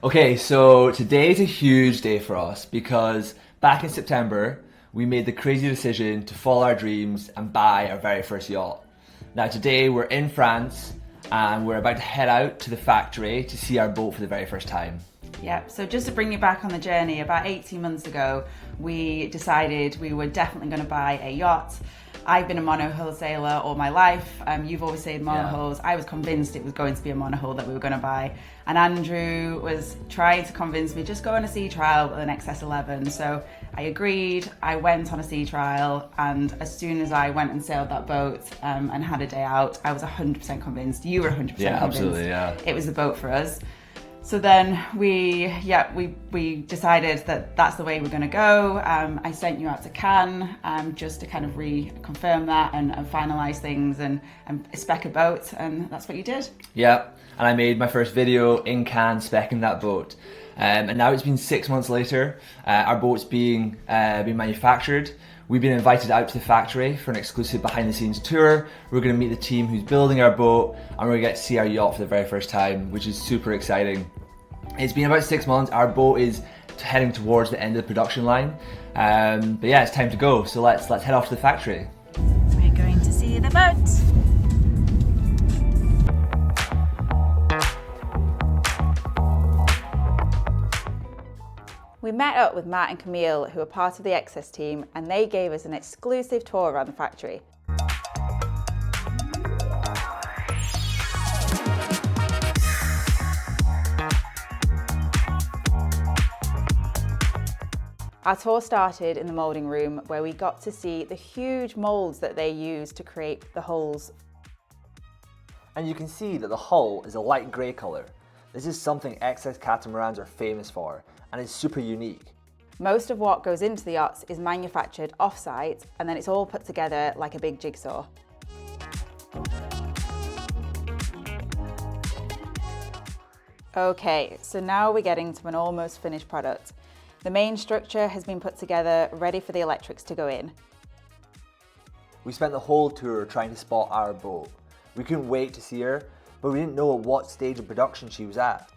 Okay, so today's a huge day for us because back in September, we made the crazy decision to follow our dreams and buy our very first yacht. Now today we're in France and we're about to head out to the factory to see our boat for the very first time. Yep, so just to bring you back on the journey, about 18 months ago, we decided we were definitely going to buy a yacht. I've been a monohull sailor all my life. You've always said monohulls. I was convinced it was going to be a monohull that we were going to buy. And Andrew was trying to convince me, just go on a sea trial with an Excess 11. So I agreed, I went on a sea trial, and as soon as I went and sailed that boat and had a day out, I was 100% convinced. You were 100% convinced. Absolutely, yeah. It was the boat for us. So then we decided that that's the way we're going to go. I sent you out to Cannes just to kind of reconfirm that and finalise things and spec a boat, and that's what you did. Yeah, and I made my first video in Cannes specking that boat. And now it's been 6 months later, our boat's being manufactured. We've been invited out to the factory for an exclusive behind the scenes tour. We're going to meet the team who's building our boat, and we're going to get to see our yacht for the very first time, which is super exciting. It's been about 6 months. Our boat is heading towards the end of the production line. But yeah, it's time to go. So let's head off to the factory. We're going to see the boat. We met up with Matt and Camille, who are part of the Excess team, and they gave us an exclusive tour around the factory. Our tour started in the moulding room, where we got to see the huge moulds that they use to create the hulls. And you can see that the hull is a light grey colour. This is something Excess Catamarans are famous for, and it's super unique. Most of what goes into the yachts is manufactured off-site, and then it's all put together like a big jigsaw. Okay, so now we're getting to an almost finished product. The main structure has been put together, ready for the electrics to go in. We spent the whole tour trying to spot our boat. We couldn't wait to see her, but we didn't know at what stage of production she was at.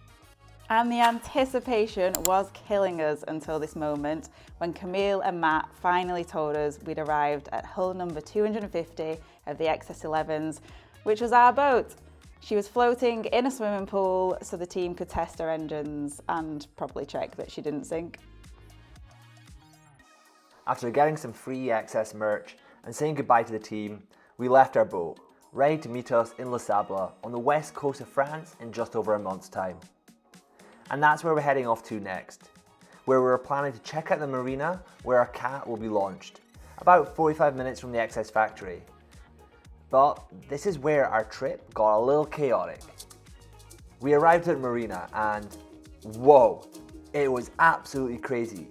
And the anticipation was killing us until this moment, when Camille and Matt finally told us we'd arrived at hull number 250 of the Excess 11s, which was our boat. She was floating in a swimming pool so the team could test her engines and probably check that she didn't sink. After getting some free Excess merch and saying goodbye to the team, we left our boat, ready to meet us in Les Sables on the west coast of France in just over a month's time. And that's where we're heading off to next, where we're planning to check out the marina where our cat will be launched, about 45 minutes from the Excess factory. But this is where our trip got a little chaotic. We arrived at marina and whoa, it was absolutely crazy.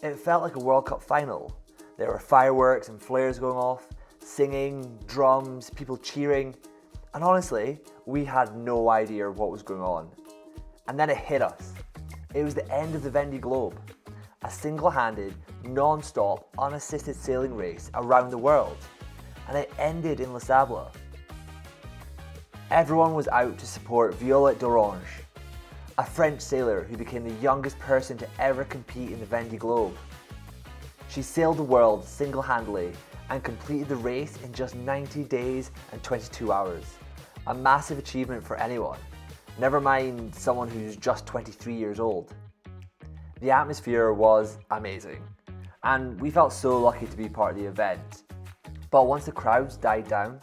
It felt like a World Cup final. There were fireworks and flares going off, singing, drums, people cheering, and honestly, we had no idea what was going on. And then it hit us. It was the end of the Vendee Globe, a single-handed, non-stop, unassisted sailing race around the world. And it ended in Les Sables. Everyone was out to support Violette Dorange, a French sailor who became the youngest person to ever compete in the Vendee Globe. She sailed the world single-handedly and completed the race in just 90 days and 22 hours. A massive achievement for anyone. Never mind someone who's just 23 years old. The atmosphere was amazing, and we felt so lucky to be part of the event. But once the crowds died down,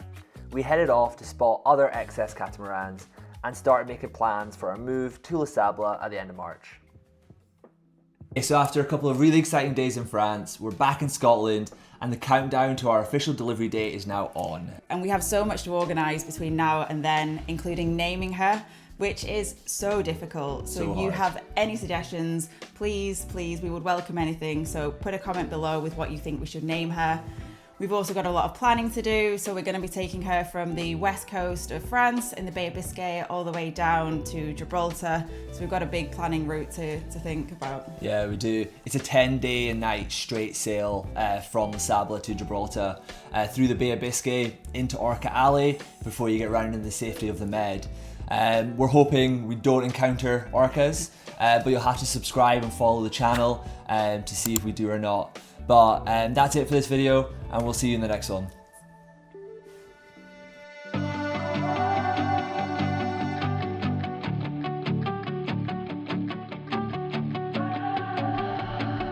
we headed off to spot other Excess Catamarans and started making plans for our move to Les Sables at the end of March. So after a couple of really exciting days in France, we're back in Scotland, and the countdown to our official delivery date is now on. And we have so much to organise between now and then, including naming her, which is so difficult. So if you have any suggestions, please, we would welcome anything. So put a comment below with what you think we should name her. We've also got a lot of planning to do, so we're going to be taking her from the west coast of France in the Bay of Biscay all the way down to Gibraltar. So we've got a big planning route to think about. Yeah, we do. It's a 10-day and night straight sail from Les Sables to Gibraltar, through the Bay of Biscay into Orca Alley before you get round in the safety of the Med. We're hoping we don't encounter orcas, but you'll have to subscribe and follow the channel to see if we do or not. But that's it for this video, and we'll see you in the next one.